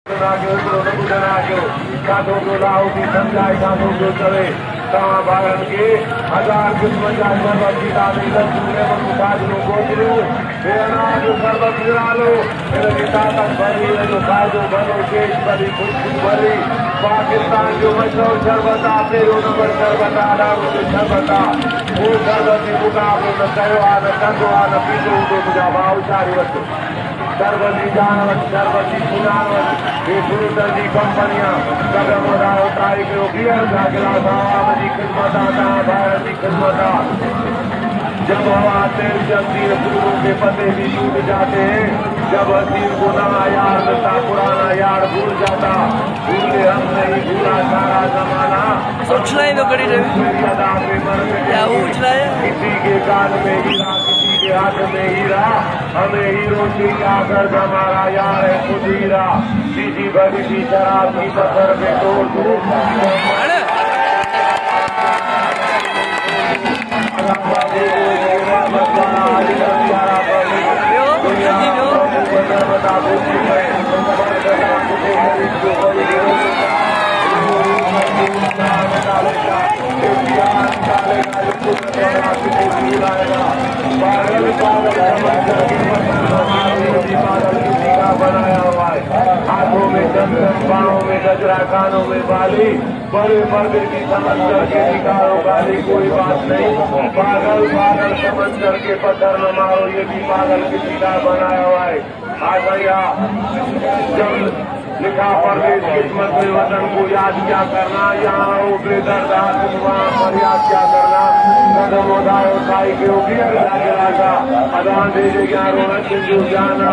साधु जो लाओ की समझाए साधु जो चले तहाँ भारत के हजार किस्मत सर्वजीता साधु गोचरू अनाज सर्वत लो ताकत भरी जो फायदो भलो देश भरी खुशबू भरी पाकिस्तान जो मचो शरबता पेरो नंबर शरबता डालो जो शरबता वो शरबती मुकाबलो न कयो आ न कंदो आ न पीतो तो मुझा भाव सारी वस्तु सर्वजी जानवत सर्वजी सुनावत ये सुरतर जी कंपनियां कदम उठाओ ट्राई करो बियर का गिलास आवाम जी खिदमत आता भारत की खिदमत जब हवा तेल चलती है फूलों के पत्ते भी टूट जाते हैं जब हसीन को नया यार मिलता पुराना यार भूल जाता भूले हम नहीं भूला सारा जमाना किसी के कान में हीरा किसी के हाथ में हीरा हमें हीरो से क्या कर हमारा यार है खुद हीरा सीधी भरी सी शराब की पत्थर पे तोड़ बनाया हुआ है हाथों में चंदन पाँव में गजरा कानों में बाली बड़े पर्दे की समंदर के निकालो गाली कोई बात नहीं पागल पागल समंदर के पत्थर न मारो ये भी पागल किसी का बनाया हुआ है आ गया जब लिखा परदेश किस्मत में वतन को याद क्या करना यहाँ ऊपरे दर्दार वहाँ पर याद क्या करना कदम उठाओ उठाई के उठी अगला अदान दे दे ज्ञान जाना